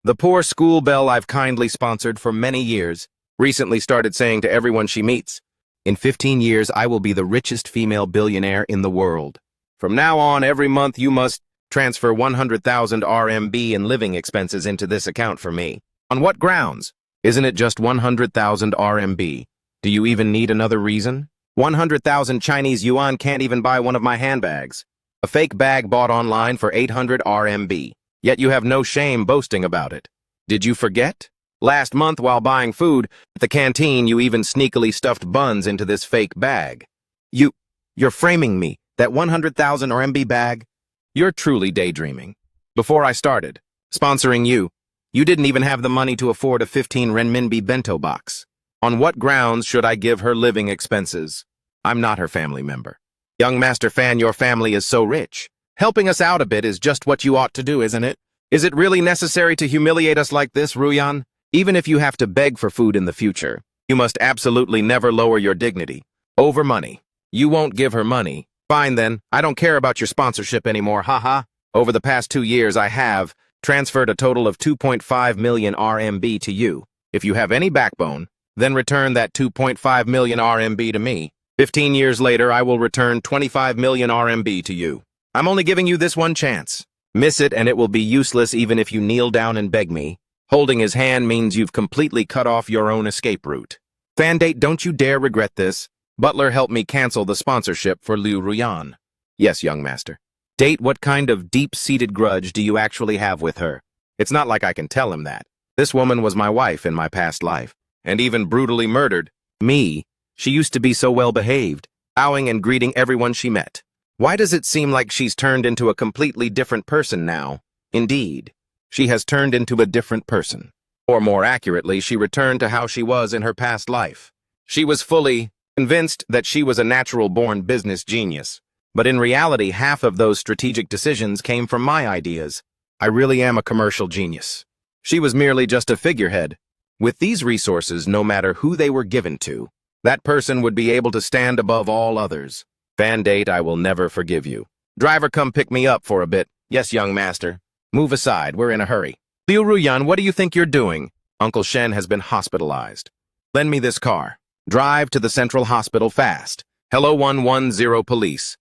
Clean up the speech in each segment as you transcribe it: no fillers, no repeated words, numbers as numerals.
The poor school belle I've kindly sponsored for many years recently started saying to everyone she meets, "In 15 years, I will be the richest female billionaire in the world. From now on, every month you must transfer 100,000 RMB in living expenses into this account for me." On what grounds? Isn't it just 100,000 RMB? Do you even need another reason? 100,000 Chinese yuan can't even buy one of my handbags. A fake bag bought online for 800 RMB. Yet you have no shame boasting about it. Did you forget? Last month, while buying food at the canteen, you even sneakily stuffed buns into this fake bag. You're framing me, that 100,000 RMB bag? You're truly daydreaming. Before I started sponsoring you, you didn't even have the money to afford a 15 renminbi bento box. On what grounds should I give her living expenses? I'm not her family member. Young Master Fan, your family is so rich. Helping us out a bit is just what you ought to do, isn't it? Is it really necessary to humiliate us like this, Ruyan? Even if you have to beg for food in the future, you must absolutely never lower your dignity over money. You won't give her money. Fine then, I don't care about your sponsorship anymore, haha. Over the past 2 years, I have transferred a total of 2.5 million RMB to you. If you have any backbone, then return that 2.5 million RMB to me. 15 years later, I will return 25 million RMB to you. I'm only giving you this one chance. Miss it and it will be useless even if you kneel down and beg me. Holding his hand means you've completely cut off your own escape route. Fandate, don't you dare regret this. Butler, help me cancel the sponsorship for Liu Ruyan. Yes, young master. Date, what kind of deep-seated grudge do you actually have with her? It's not like I can tell him that. This woman was my wife in my past life, and even brutally murdered me. She used to be so well-behaved, bowing and greeting everyone she met. Why does it seem like she's turned into a completely different person now? Indeed, she has turned into a different person. Or more accurately, she returned to how she was in her past life. She was fully convinced that she was a natural-born business genius. But in reality, half of those strategic decisions came from my ideas. I really am a commercial genius. She was merely just a figurehead. With these resources, no matter who they were given to, that person would be able to stand above all others. Fandate, I will never forgive you. Driver, come pick me up for a bit. Yes, young master. Move aside, we're in a hurry. Liu Ruyan, what do you think you're doing? Uncle Shen has been hospitalized. Lend me this car. Drive to the central hospital fast. Hello 110 police.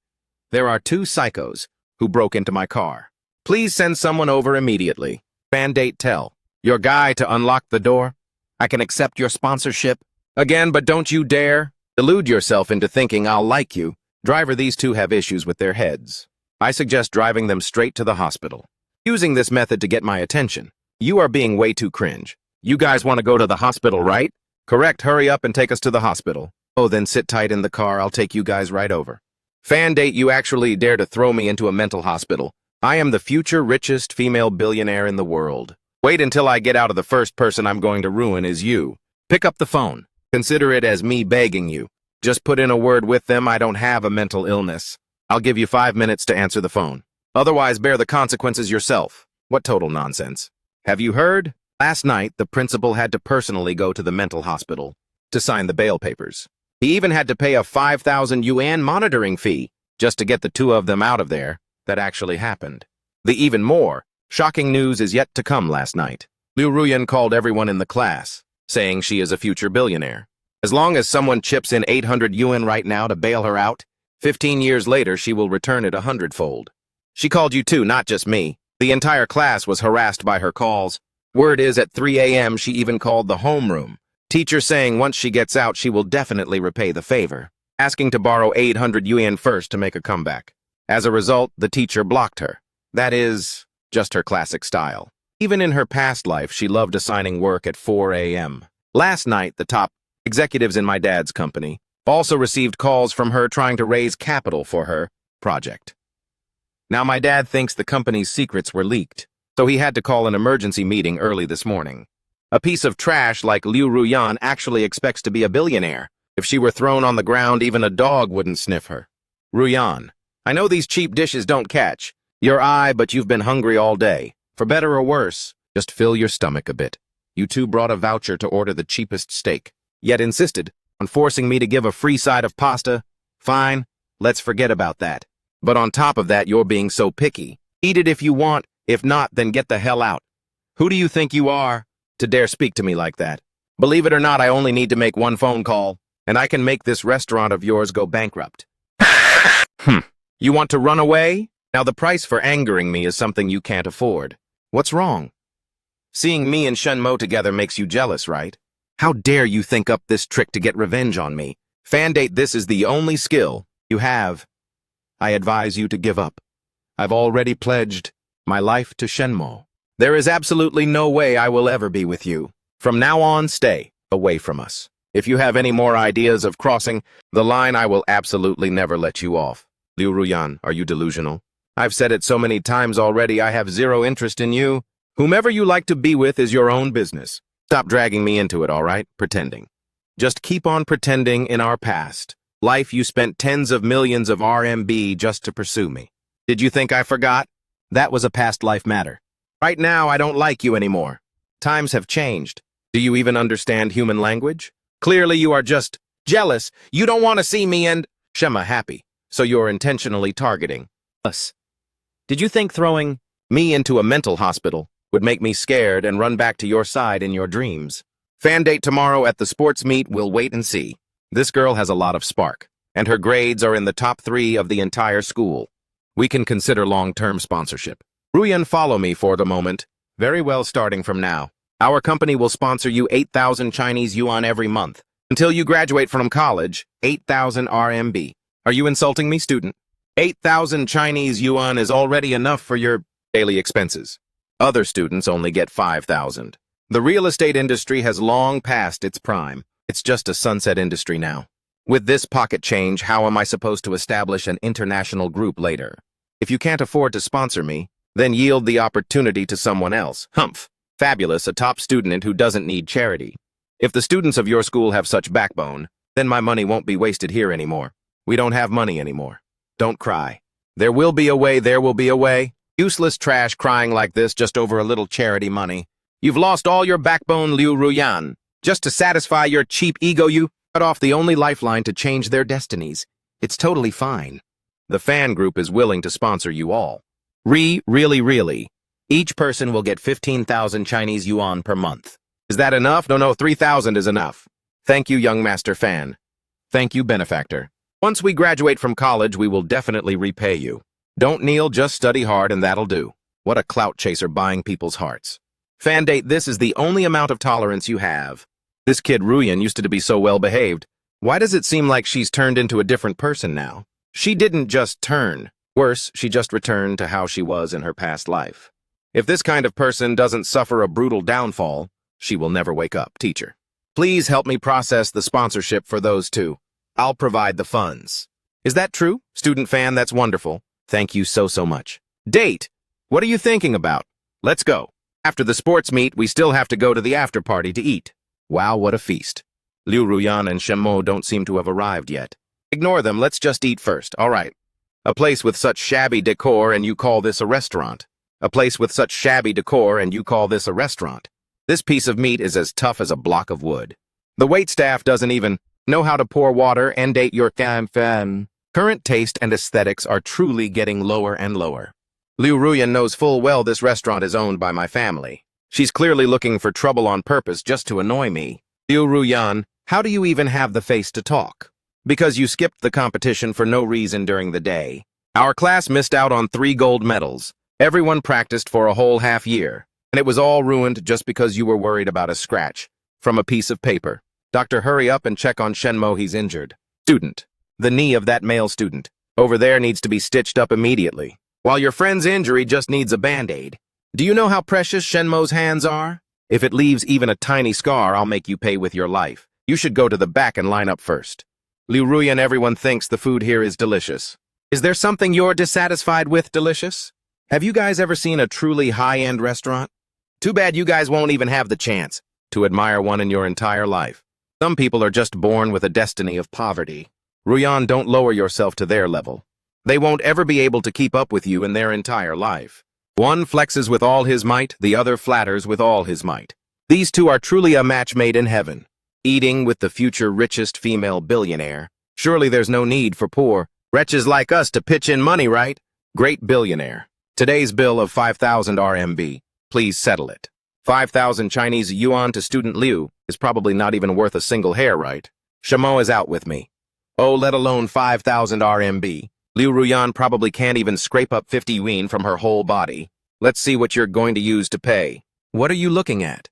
There are 2 psychos who broke into my car. Please send someone over immediately. Fandate, tell your guy to unlock the door. I can accept your sponsorship. Again, but don't you dare delude yourself into thinking I'll like you. Driver, these 2 have issues with their heads. I suggest driving them straight to the hospital. Using this method to get my attention. You are being way too cringe. You guys want to go to the hospital, right? Correct, hurry up and take us to the hospital. Oh, then sit tight in the car, I'll take you guys right over. Fandate, you actually dare to throw me into a mental hospital. I am the future richest female billionaire in the world. Wait until I get out of the first person I'm going to ruin is you. Pick up the phone. Consider it as me begging you. Just put in a word with them, I don't have a mental illness. I'll give you 5 minutes to answer the phone. Otherwise, bear the consequences yourself. What total nonsense. Have you heard? Last night, the principal had to personally go to the mental hospital to sign the bail papers. He even had to pay a 5,000 yuan monitoring fee just to get the 2 of them out of there. That actually happened. The even more shocking news is yet to come last night. Liu Ruyan called everyone in the class, saying she is a future billionaire. As long as someone chips in 800 yuan right now to bail her out, 15 years later she will return it 100-fold. She called you too, not just me. The entire class was harassed by her calls. Word is at 3 a.m. she even called the homeroom. Teacher saying once she gets out she will definitely repay the favor, asking to borrow 800 yuan first to make a comeback. As a result, the teacher blocked her. That is just her classic style. Even in her past life, she loved assigning work at 4 a.m. Last night, the top executives in my dad's company also received calls from her trying to raise capital for her project. Now my dad thinks the company's secrets were leaked, so he had to call an emergency meeting early this morning. A piece of trash like Liu Ruyan actually expects to be a billionaire. If she were thrown on the ground, even a dog wouldn't sniff her. Ruyan, I know these cheap dishes don't catch your eye, but you've been hungry all day. For better or worse, just fill your stomach a bit. You 2 brought a voucher to order the cheapest steak, yet insisted on forcing me to give a free side of pasta. Fine, let's forget about that. But on top of that, you're being so picky. Eat it if you want. If not, then get the hell out. Who do you think you are to dare speak to me like that? Believe it or not, I only need to make one phone call, and I can make this restaurant of yours go bankrupt. You want to run away? Now the price for angering me is something you can't afford. What's wrong? Seeing me and Shenmo together makes you jealous, right? How dare you think up this trick to get revenge on me? Fandate, this is the only skill you have. I advise you to give up. I've already pledged my life to Shenmo. There is absolutely no way I will ever be with you. From now on, stay away from us. If you have any more ideas of crossing the line, I will absolutely never let you off. Liu Ruyan, are you delusional? I've said it so many times already, I have zero interest in you. Whomever you like to be with is your own business. Stop dragging me into it, all right? Pretending. Just keep on pretending in our past. Life you spent tens of millions of RMB just to pursue me. Did you think I forgot? That was a past life matter. Right now, I don't like you anymore. Times have changed. Do you even understand human language? Clearly, you are just jealous. You don't want to see me and Shema happy, so you're intentionally targeting us. Did you think throwing me into a mental hospital would make me scared and run back to your side in your dreams? Fandate tomorrow at the sports meet, we'll wait and see. This girl has a lot of spark, and her grades are in the top 3 of the entire school. We can consider long-term sponsorship. Ruyan, follow me for the moment. Very well, starting from now. Our company will sponsor you 8,000 Chinese yuan every month. Until you graduate from college, 8,000 RMB. Are you insulting me, student? 8,000 Chinese yuan is already enough for your daily expenses. Other students only get 5,000. The real estate industry has long passed its prime. It's just a sunset industry now. With this pocket change, how am I supposed to establish an international group later? If you can't afford to sponsor me, then yield the opportunity to someone else. Humph. Fabulous, a top student who doesn't need charity. If the students of your school have such backbone, then my money won't be wasted here anymore. We don't have money anymore. Don't cry. There will be a way, there will be a way. Useless trash crying like this just over a little charity money. You've lost all your backbone, Liu Ruyan. Just to satisfy your cheap ego, you cut off the only lifeline to change their destinies. It's totally fine. The fan group is willing to sponsor you all. Really. Each person will get 15,000 Chinese yuan per month. Is that enough? No, 3,000 is enough. Thank you, young master fan. Thank you, benefactor. Once we graduate from college, we will definitely repay you. Don't kneel, just study hard and that'll do. What a clout chaser buying people's hearts. Fandate, this is the only amount of tolerance you have. This kid Ruyan used to be so well behaved. Why does it seem like she's turned into a different person now? She didn't just turn. Worse, she just returned to how she was in her past life. If this kind of person doesn't suffer a brutal downfall, she will never wake up. Teacher, please help me process the sponsorship for those two. I'll provide the funds. Is that true? Student fan, that's wonderful. Thank you so much. Date, what are you thinking about? Let's go. After the sports meet, we still have to go to the after party to eat. Wow, what a feast. Liu Ruyan and Shenmo don't seem to have arrived yet. Ignore them, let's just eat first, all right. A place with such shabby decor and you call this a restaurant. A place with such shabby decor and you call this a restaurant. This piece of meat is as tough as a block of wood. The waitstaff doesn't even know how to pour water and date your fan. Current taste and aesthetics are truly getting lower and lower. Liu Ruyan knows full well this restaurant is owned by my family. She's clearly looking for trouble on purpose just to annoy me. Liu Ruyan, how do you even have the face to talk? Because you skipped the competition for no reason during the day. Our class missed out on 3 gold medals. Everyone practiced for a whole half year, and it was all ruined just because you were worried about a scratch from a piece of paper. Doctor, hurry up and check on Shenmo, he's injured. Student, the knee of that male student over there needs to be stitched up immediately, while your friend's injury just needs a band-aid. Do you know how precious Shenmo's hands are? If it leaves even a tiny scar, I'll make you pay with your life. You should go to the back and line up first. Liu Ruyan, everyone thinks the food here is delicious. Is there something you're dissatisfied with, delicious? Have you guys ever seen a truly high-end restaurant? Too bad you guys won't even have the chance to admire one in your entire life. Some people are just born with a destiny of poverty. Ruyan, don't lower yourself to their level. They won't ever be able to keep up with you in their entire life. One flexes with all his might, the other flatters with all his might. These two are truly a match made in heaven. Eating with the future richest female billionaire. Surely there's no need for poor wretches like us to pitch in money, right? Great billionaire. Today's bill of 5,000 RMB. Please settle it. 5,000 Chinese yuan to student Liu is probably not even worth a single hair, right? Shamo is out with me. Oh, let alone 5,000 RMB. Liu Ruyan probably can't even scrape up 50 yuan from her whole body. Let's see what you're going to use to pay. What are you looking at?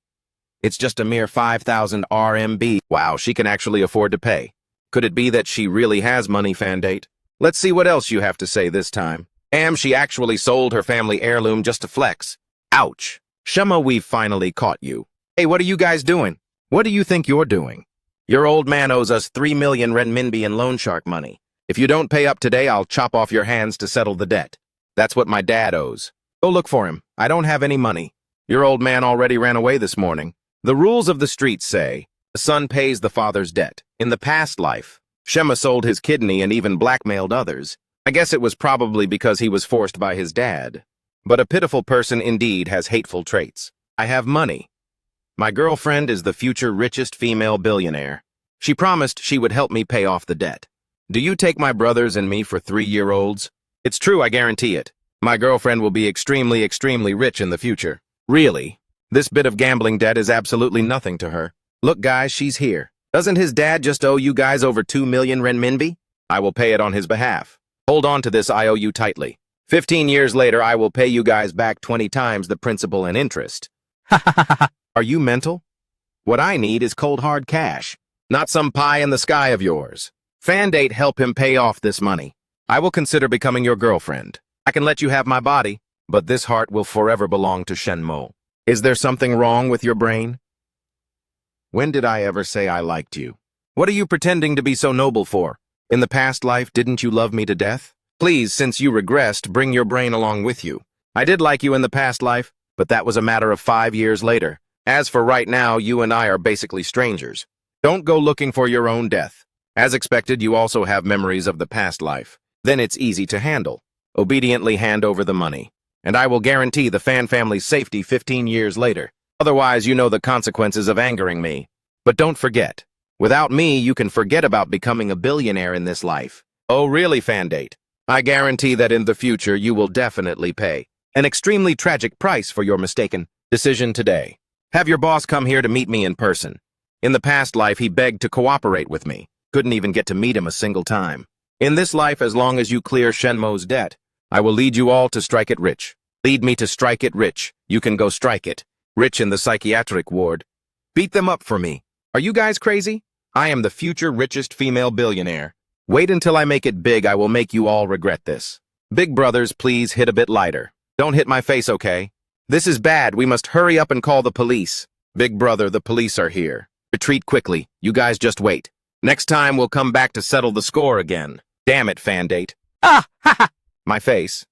It's just a mere 5,000 RMB. Wow, she can actually afford to pay. Could it be that she really has money, Fandate? Let's see what else you have to say this time. She actually sold her family heirloom just to flex. Ouch. Shema, we've finally caught you. Hey, what are you guys doing? What do you think you're doing? Your old man owes us 3 million renminbi in loan shark money. If you don't pay up today, I'll chop off your hands to settle the debt. That's what my dad owes. Go look for him. I don't have any money. Your old man already ran away this morning. The rules of the streets say, the son pays the father's debt. In the past life, Shema sold his kidney and even blackmailed others. I guess it was probably because he was forced by his dad. But a pitiful person indeed has hateful traits. I have money. My girlfriend is the future richest female billionaire. She promised she would help me pay off the debt. Do you take my brothers and me for 3-year-olds? It's true, I guarantee it. My girlfriend will be extremely, extremely rich in the future. Really? This bit of gambling debt is absolutely nothing to her. Look, guys, she's here. Doesn't his dad just owe you guys over 2 million renminbi? I will pay it on his behalf. Hold on to this IOU tightly. 15 years later, I will pay you guys back 20 times the principal and interest. Are you mental? What I need is cold hard cash, not some pie in the sky of yours. Fandate, help him pay off this money. I will consider becoming your girlfriend. I can let you have my body, but this heart will forever belong to Shenmo. Is there something wrong with your brain? When did I ever say I liked you? What are you pretending to be so noble for? In the past life, didn't you love me to death? Please, since you regressed, bring your brain along with you. I did like you in the past life, but that was a matter of 5 years later. As for right now, you and I are basically strangers. Don't go looking for your own death. As expected, you also have memories of the past life. Then it's easy to handle. Obediently hand over the money. And I will guarantee the Fan family's safety 15 years later. Otherwise, you know the consequences of angering me. But don't forget, without me, you can forget about becoming a billionaire in this life. Oh, really, Fandate? I guarantee that in the future, you will definitely pay an extremely tragic price for your mistaken decision today. Have your boss come here to meet me in person. In the past life, he begged to cooperate with me. Couldn't even get to meet him a single time. In this life, as long as you clear Shenmo's debt, I will lead you all to strike it rich. Lead me to strike it rich. You can go strike it. Rich in the psychiatric ward. Beat them up for me. Are you guys crazy? I am the future richest female billionaire. Wait until I make it big, I will make you all regret this. Big brothers, please hit a bit lighter. Don't hit my face, okay? This is bad, we must hurry up and call the police. Big brother, the police are here. Retreat quickly, you guys just wait. Next time we'll come back to settle the score again. Damn it, Fandate. Ah, ha ha! My face.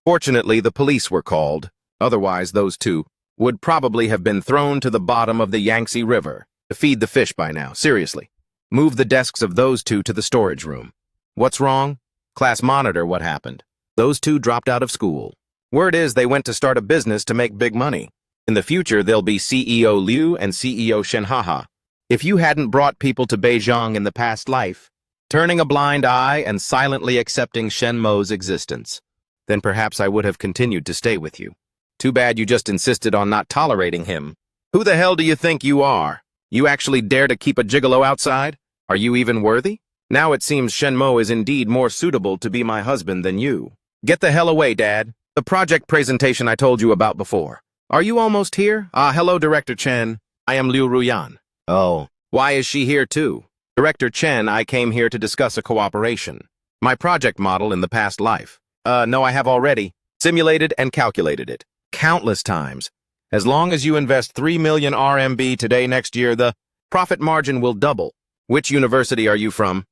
Fortunately, the police were called. Otherwise, those two would probably have been thrown to the bottom of the Yangtze River to feed the fish by now. Seriously. Move the desks of those two to the storage room. What's wrong? Class monitor, what happened? Those two dropped out of school. Word is they went to start a business to make big money. In the future, they'll be CEO Liu and CEO Shenhaha. If you hadn't brought people to Beijing in the past life, turning a blind eye and silently accepting Shenmo's existence, then perhaps I would have continued to stay with you. Too bad you just insisted on not tolerating him. Who the hell do you think you are? You actually dare to keep a gigolo outside? Are you even worthy? Now it seems Shenmo is indeed more suitable to be my husband than you. Get the hell away, Dad. The project presentation I told you about before. Are you almost here? Hello, Director Chen. I am Liu Ruyan. Oh, why is she here too? Director Chen, I came here to discuss a cooperation. My project model in the past life. No, I have already simulated and calculated it. Countless times. As long as you invest 3 million RMB today, next year, the profit margin will double. Which university are you from?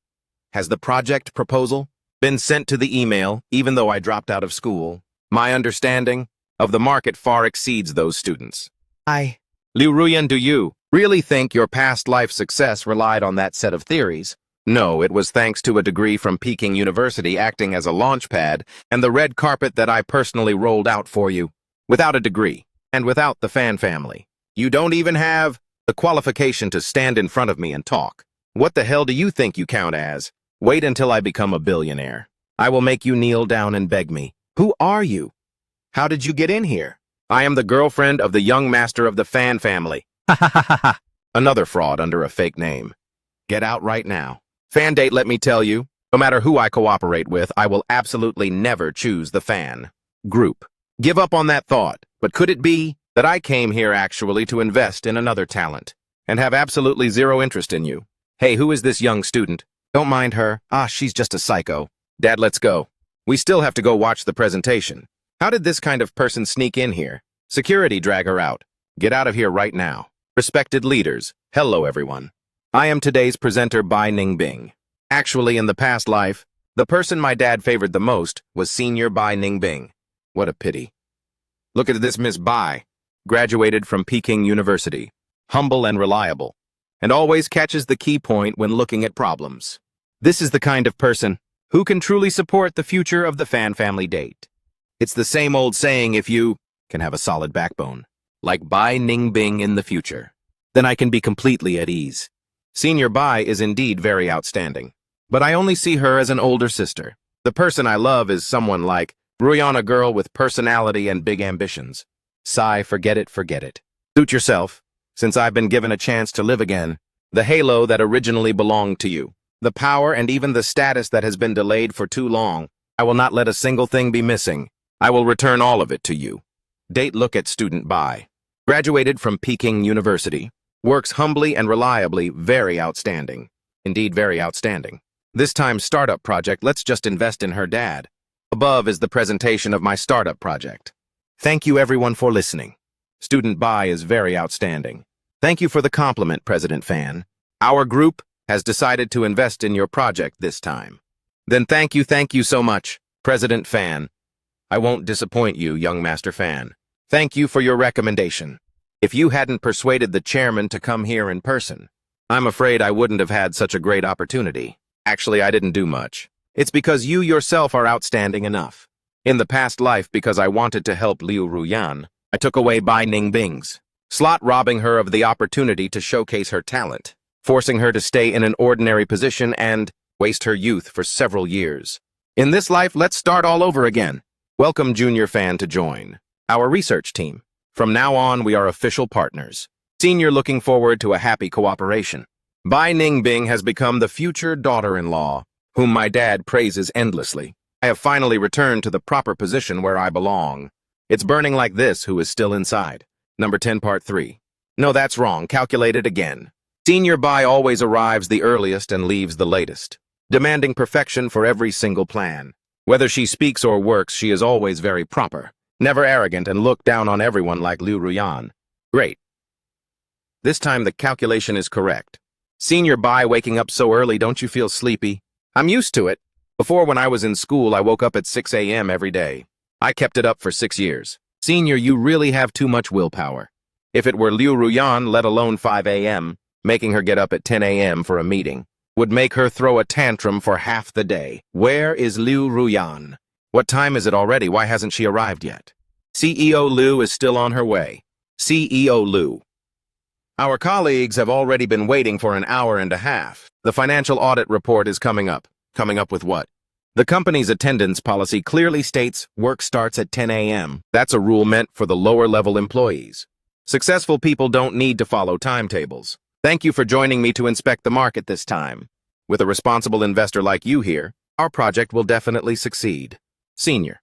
Has the project proposal been sent to the email, even though I dropped out of school? My understanding of the market far exceeds those students. Liu Ruyan, do you really think your past life success relied on that set of theories? No, it was thanks to a degree from Peking University acting as a launch pad and the red carpet that I personally rolled out for you. Without a degree, and without the Fan family, you don't even have the qualification to stand in front of me and talk. What the hell do you think you count as? Wait until I become a billionaire. I will make you kneel down and beg me. Who are you? How did you get in here? I am the girlfriend of the young master of the Fan family. Ha ha ha ha ha. Another fraud under a fake name. Get out right now. Fan date, let me tell you, no matter who I cooperate with, I will absolutely never choose the Fan group. Give up on that thought, but could it be that I came here actually to invest in another talent and have absolutely zero interest in you? Hey, who is this young student? Don't mind her. She's just a psycho. Dad, let's go. We still have to go watch the presentation. How did this kind of person sneak in here? Security, drag her out. Get out of here right now. Respected leaders, hello everyone. I am today's presenter, Bai Ningbing. Actually, in the past life, the person my dad favored the most was Senior Bai Ningbing. What a pity. Look at this Miss Bai. Graduated from Peking University. Humble and reliable. And always catches the key point when looking at problems. This is the kind of person who can truly support the future of the Fan family date. It's the same old saying, if you can have a solid backbone, like Bai Ningbing in the future, then I can be completely at ease. Senior Bai is indeed very outstanding, but I only see her as an older sister. The person I love is someone like Ruyan, a girl with personality and big ambitions. Sigh, forget it, forget it. Suit yourself, since I've been given a chance to live again. The halo that originally belonged to you, the power and even the status that has been delayed for too long. I will not let a single thing be missing. I will return all of it to you. Date, look at student Bai. Graduated from Peking University. Works humbly and reliably, very outstanding. Indeed, very outstanding. This time startup project, let's just invest in her dad. Above is the presentation of my startup project. Thank you everyone for listening. Student Bai is very outstanding. Thank you for the compliment, President Fan. Our group has decided to invest in your project this time. Then thank you so much, President Fan. I won't disappoint you, young Master Fan. Thank you for your recommendation. If you hadn't persuaded the chairman to come here in person, I'm afraid I wouldn't have had such a great opportunity. Actually, I didn't do much. It's because you yourself are outstanding enough. In the past life, because I wanted to help Liu Ruyan, I took away Bai Ningbing's slot, robbing her of the opportunity to showcase her talent, forcing her to stay in an ordinary position and waste her youth for several years. In this life, let's start all over again. Welcome, Junior Fan, to join our research team. From now on, we are official partners. Senior, looking forward to a happy cooperation. Bai Ningbing has become the future daughter-in-law, whom my dad praises endlessly. I have finally returned to the proper position where I belong. It's burning like this, who is still inside. Number 10, part 3. No, that's wrong. Calculate it again. Senior Bai always arrives the earliest and leaves the latest, demanding perfection for every single plan. Whether she speaks or works, she is always very proper, never arrogant, and looked down on everyone like Liu Ruyan. Great. This time the calculation is correct. Senior Bai, waking up so early, don't you feel sleepy? I'm used to it. Before, when I was in school, I woke up at 6 a.m. every day. I kept it up for 6 years. Senior, you really have too much willpower. If it were Liu Ruyan, let alone 5 a.m., making her get up at 10 a.m. for a meeting, would make her throw a tantrum for half the day. Where is Liu Ruyan? What time is it already? Why hasn't she arrived yet? CEO Liu is still on her way. CEO Liu. Our colleagues have already been waiting for an hour and a half. The financial audit report is coming up. Coming up with what? The company's attendance policy clearly states work starts at 10 a.m. That's a rule meant for the lower-level employees. Successful people don't need to follow timetables. Thank you for joining me to inspect the market this time. With a responsible investor like you here, our project will definitely succeed. Senior,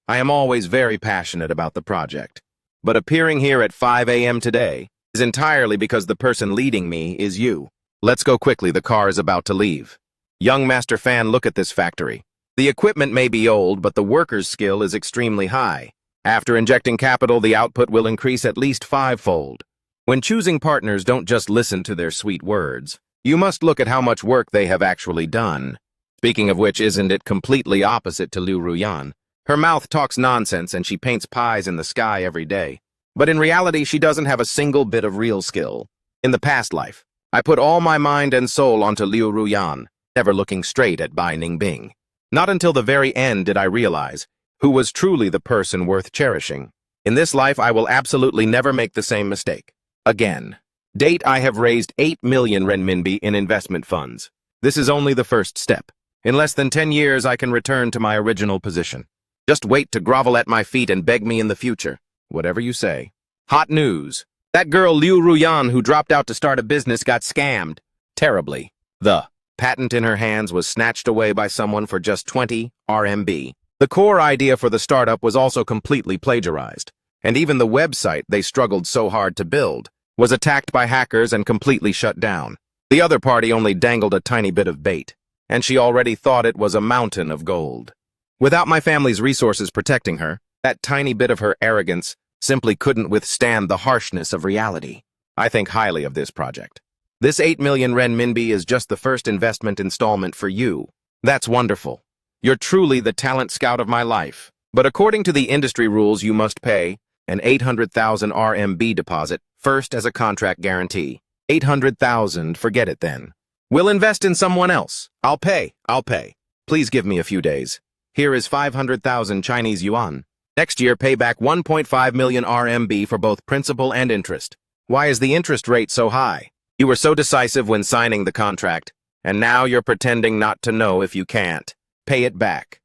I am always very passionate about the project, but appearing here at 5 a.m. today is entirely because the person leading me is you. Let's go quickly, the car is about to leave. Young Master Fan, look at this factory. The equipment may be old, but the worker's skill is extremely high. After injecting capital, the output will increase at least 5-fold. When choosing partners, don't just listen to their sweet words. You must look at how much work they have actually done. Speaking of which, isn't it completely opposite to Liu Ruyan? Her mouth talks nonsense and she paints pies in the sky every day. But in reality, she doesn't have a single bit of real skill. In the past life, I put all my mind and soul onto Liu Ruyan, never looking straight at Bai Ningbing. Not until the very end did I realize who was truly the person worth cherishing. In this life, I will absolutely never make the same mistake again. Date, I have raised 8 million renminbi in investment funds. This is only the first step. In less than 10 years, I can return to my original position. Just wait to grovel at my feet and beg me in the future. Whatever you say. Hot news. That girl Liu Ruyan who dropped out to start a business got scammed. Terribly. The patent in her hands was snatched away by someone for just 20 RMB. The core idea for the startup was also completely plagiarized. And even the website they struggled so hard to build was attacked by hackers and completely shut down. The other party only dangled a tiny bit of bait, and she already thought it was a mountain of gold. Without my family's resources protecting her, that tiny bit of her arrogance simply couldn't withstand the harshness of reality. I think highly of this project. This 8 million renminbi is just the first investment installment for you. That's wonderful. You're truly the talent scout of my life. But according to the industry rules, you must pay an 800,000 RMB deposit first as a contract guarantee. 800,000, forget it then. We'll invest in someone else. I'll pay. Please give me a few days. Here is 500,000 Chinese yuan. Next year, pay back 1.5 million RMB for both principal and interest. Why is the interest rate so high? You were so decisive when signing the contract, and now you're pretending not to know if you can't. Pay it back.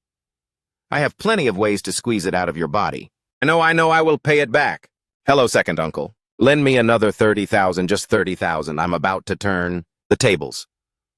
I have plenty of ways to squeeze it out of your body. I know, I will pay it back. Hello, second uncle. Lend me another 30,000, just 30,000. I'm about to turn the tables.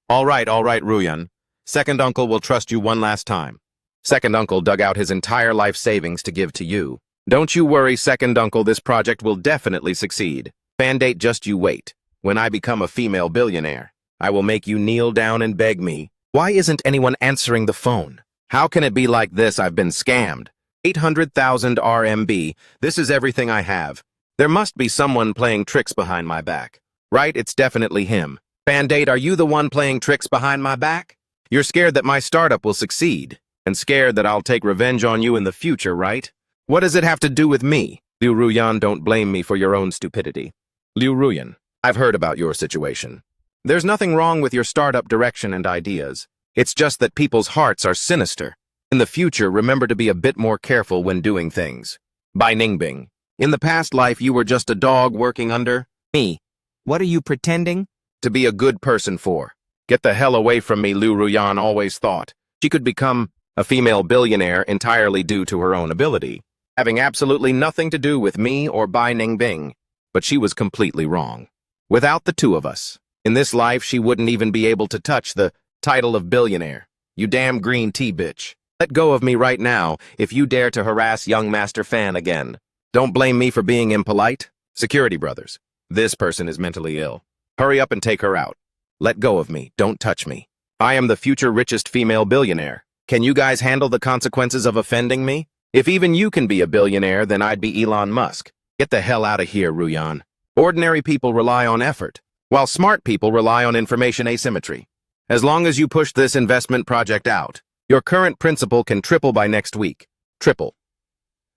All right, Ruyan. Second uncle will trust you one last time. Second uncle dug out his entire life savings to give to you. Don't you worry, second uncle, this project will definitely succeed. Band-Aid, just you wait. When I become a female billionaire, I will make you kneel down and beg me. Why isn't anyone answering the phone? How can it be like this? I've been scammed. 800,000 RMB. This is everything I have. There must be someone playing tricks behind my back. Right? It's definitely him. Band-Aid, are you the one playing tricks behind my back? You're scared that my startup will succeed, and scared that I'll take revenge on you in the future, right? What does it have to do with me? Liu Ruyan, don't blame me for your own stupidity. Liu Ruyan, I've heard about your situation. There's nothing wrong with your startup direction and ideas. It's just that people's hearts are sinister. In the future, remember to be a bit more careful when doing things. Bai Ningbing. In the past life, you were just a dog working under me. What are you pretending to be a good person for? Get the hell away from me, Liu Ruyan always thought. She could become a female billionaire entirely due to her own ability, having absolutely nothing to do with me or Bai Ningbing. But she was completely wrong. Without the two of us, in this life, she wouldn't even be able to touch the title of billionaire. You damn green tea bitch. Let go of me right now if you dare to harass young Master Fan again. Don't blame me for being impolite. Security brothers, this person is mentally ill. Hurry up and take her out. Let go of me. Don't touch me. I am the future richest female billionaire. Can you guys handle the consequences of offending me? If even you can be a billionaire, then I'd be Elon Musk. Get the hell out of here, Ruyan. Ordinary people rely on effort, while smart people rely on information asymmetry. As long as you push this investment project out, your current principal can triple by next week. Triple.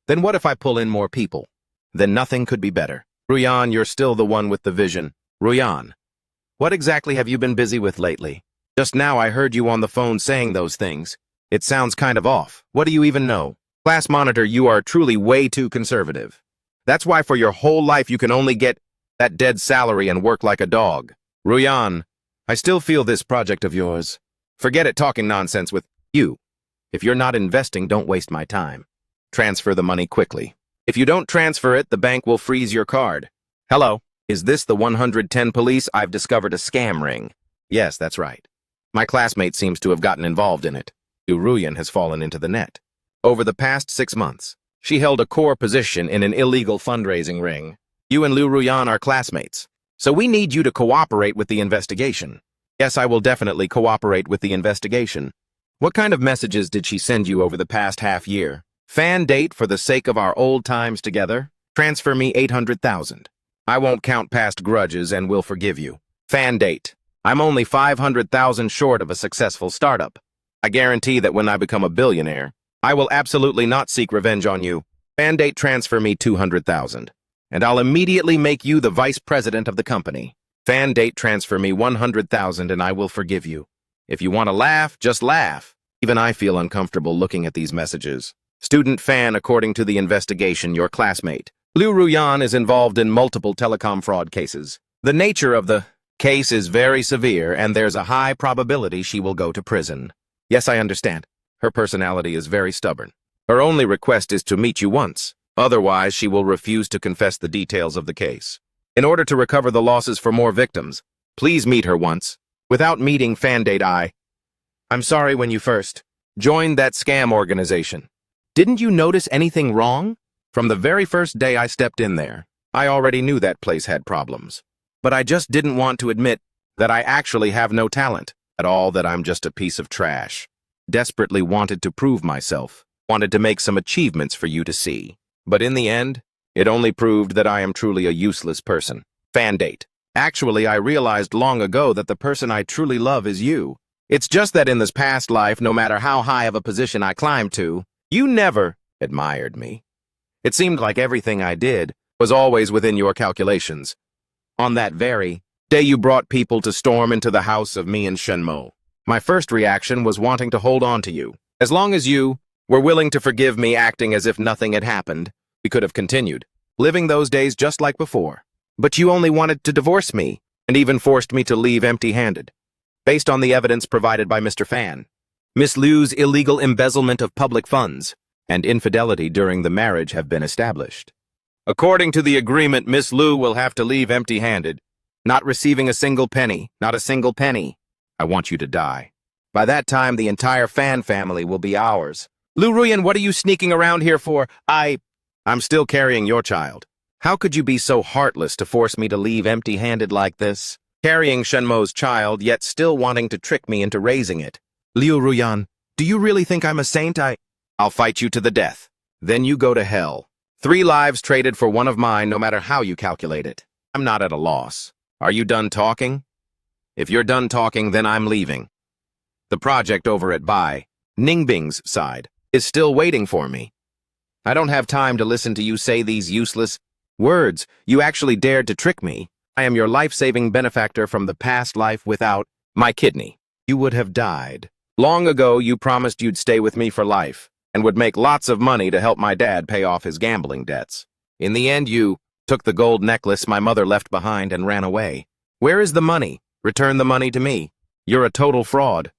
Then what if I pull in more people? Then nothing could be better. Ruyan, you're still the one with the vision. Ruyan, what exactly have you been busy with lately? Just now I heard you on the phone saying those things. It sounds kind of off. What do you even know? Class monitor, you are truly way too conservative. That's why for your whole life you can only get that dead salary and work like a dog. Ruyan, I still feel this project of yours. Forget it talking nonsense with you. If you're not investing, don't waste my time. Transfer the money quickly. If you don't transfer it, the bank will freeze your card. Hello, is this the 110 police? I've discovered a scam ring. Yes, that's right. My classmate seems to have gotten involved in it. Liu Ruyan has fallen into the net. Over the past 6 months, she held a core position in an illegal fundraising ring. You and Liu Ruyan are classmates, so we need you to cooperate with the investigation. Yes, I will definitely cooperate with the investigation. What kind of messages did she send you over the past half year? Fan date for the sake of our old times together? Transfer me 800,000. I won't count past grudges and will forgive you. Fan date. I'm only 500,000 short of a successful startup. I guarantee that when I become a billionaire, I will absolutely not seek revenge on you. Fan date, transfer me 200,000. And I'll immediately make you the vice president of the company. Fan date, transfer me 100,000 and I will forgive you. If you want to laugh, just laugh. Even I feel uncomfortable looking at these messages. Student Fan, according to the investigation, your classmate, Liu Ruyan, is involved in multiple telecom fraud cases. The nature of the case is very severe and there's a high probability she will go to prison. Yes, I understand. Her personality is very stubborn. Her only request is to meet you once. Otherwise, she will refuse to confess the details of the case. In order to recover the losses for more victims, please meet her once. Without meeting Fandate, I'm sorry when you first joined that scam organization. Didn't you notice anything wrong? From the very first day I stepped in there, I already knew that place had problems. But I just didn't want to admit that I actually have no talent at all, that I'm just a piece of trash. Desperately wanted to prove myself, wanted to make some achievements for you to see. But in the end, it only proved that I am truly a useless person. Fandate. Actually, I realized long ago that the person I truly love is you. It's just that in this past life, no matter how high of a position I climbed to, you never admired me. It seemed like everything I did was always within your calculations. On that very day you brought people to storm into the house of me and Shenmo, my first reaction was wanting to hold on to you. As long as you were willing to forgive me, acting as if nothing had happened, we could have continued, living those days just like before. But you only wanted to divorce me, and even forced me to leave empty-handed. Based on the evidence provided by Mr. Fan, Miss Liu's illegal embezzlement of public funds and infidelity during the marriage have been established. According to the agreement, Miss Liu will have to leave empty-handed, not receiving a single penny, not a single penny. I want you to die. By that time, the entire Fan family will be ours. Liu Ruyan, what are you sneaking around here for? I'm still carrying your child. How could you be so heartless to force me to leave empty-handed like this? Carrying Shenmo's child, yet still wanting to trick me into raising it. Liu Ruyan, do you really think I'm a saint? I'll fight you to the death. Then you go to hell. 3 lives traded for one of mine, no matter how you calculate it. I'm not at a loss. Are you done talking? If you're done talking, then I'm leaving. The project over at Bai Ningbing's side is still waiting for me. I don't have time to listen to you say these useless words. You actually dared to trick me. I am your life-saving benefactor from the past life. Without my kidney, you would have died. Long ago, you promised you'd stay with me for life and would make lots of money to help my dad pay off his gambling debts. In the end, you took the gold necklace my mother left behind and ran away. Where is the money? Return the money to me. You're a total fraud.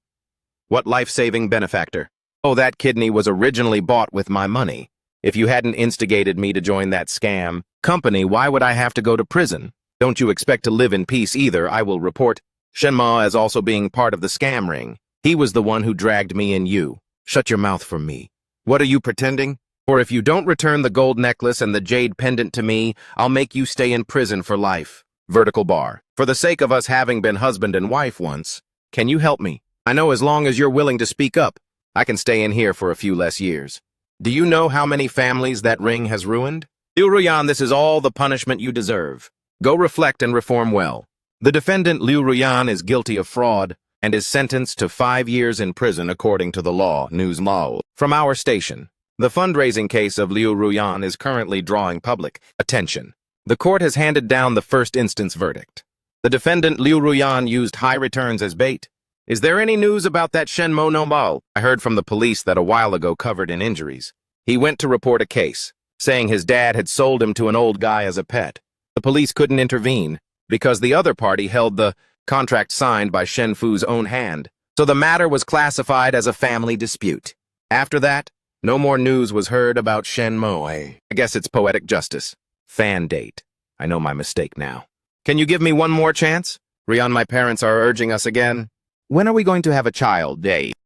What life-saving benefactor? Oh, that kidney was originally bought with my money. If you hadn't instigated me to join that scam company, why would I have to go to prison? Don't you expect to live in peace either. I will report Shenma as also being part of the scam ring. He was the one who dragged me and you. Shut your mouth from me. What are you pretending? Or if you don't return the gold necklace and the jade pendant to me, I'll make you stay in prison for life. Vertical bar. For the sake of us having been husband and wife once, can you help me? I know as long as you're willing to speak up, I can stay in here for a few less years. Do you know how many families that ring has ruined? Liu Ruyan, this is all the punishment you deserve. Go reflect and reform well. The defendant Liu Ruyan is guilty of fraud and is sentenced to 5 years in prison according to the law. News Mao. From our station. The fundraising case of Liu Ruyan is currently drawing public attention. The court has handed down the first instance verdict. The defendant Liu Ruyan used high returns as bait. Is there any news about that Shenmo Nobal? I heard from the police that a while ago covered in injuries. He went to report a case, saying his dad had sold him to an old guy as a pet. The police couldn't intervene because the other party held the contract signed by Shen Fu's own hand, so the matter was classified as a family dispute. After that, no more news was heard about Shen Mo. I guess it's poetic justice. Fandate. I know my mistake now. Can you give me one more chance? Rian, my parents are urging us again. When are we going to have a child?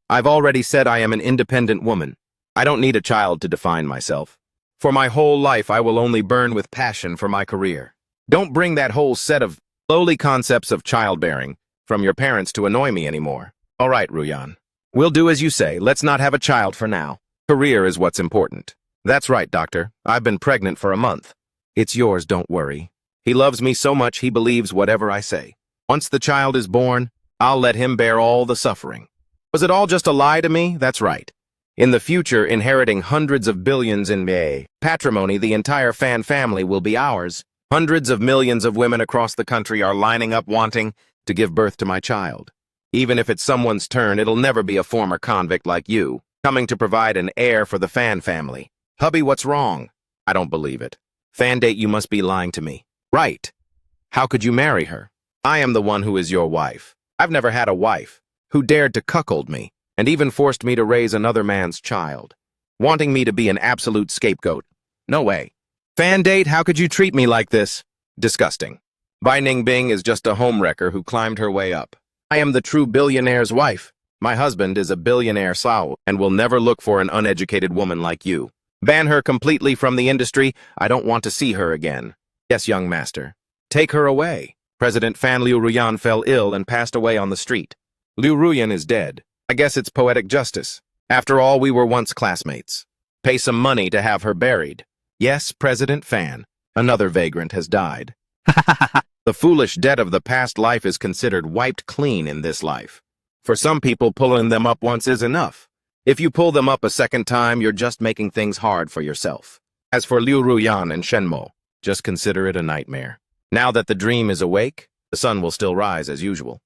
I've already said I am an independent woman. I don't need a child to define myself. For my whole life, I will only burn with passion for my career. Don't bring that whole set of lowly concepts of childbearing from your parents to annoy me anymore. All right, Ruyan. We'll do as you say. Let's not have a child for now. Career is what's important. That's right, doctor. I've been pregnant for a month. It's yours, don't worry. He loves me so much he believes whatever I say. Once the child is born, I'll let him bear all the suffering. Was it all just a lie to me? That's right. In the future, inheriting hundreds of billions in patrimony, the entire Fan family will be ours. Hundreds of millions of women across the country are lining up wanting to give birth to my child. Even if it's someone's turn, it'll never be a former convict like you, coming to provide an heir for the Fan family. Hubby, what's wrong? I don't believe it. Fandate, you must be lying to me. Right. How could you marry her? I am the one who is your wife. I've never had a wife who dared to cuckold me and even forced me to raise another man's child, wanting me to be an absolute scapegoat. No way. Fan date, how could you treat me like this? Disgusting. Bai Ningbing is just a homewrecker who climbed her way up. I am the true billionaire's wife. My husband is a billionaire Sao and will never look for an uneducated woman like you. Ban her completely from the industry. I don't want to see her again. Yes, young master. Take her away. President Fan Liu Ruyan fell ill and passed away on the street. Liu Ruyan is dead. I guess it's poetic justice. After all, we were once classmates. Pay some money to have her buried. Yes, President Fan. Another vagrant has died. The foolish debt of the past life is considered wiped clean in this life. For some people, pulling them up once is enough. If you pull them up a second time, you're just making things hard for yourself. As for Liu Ruyan and Shenmo, just consider it a nightmare. Now that the dream is awake, the sun will still rise as usual.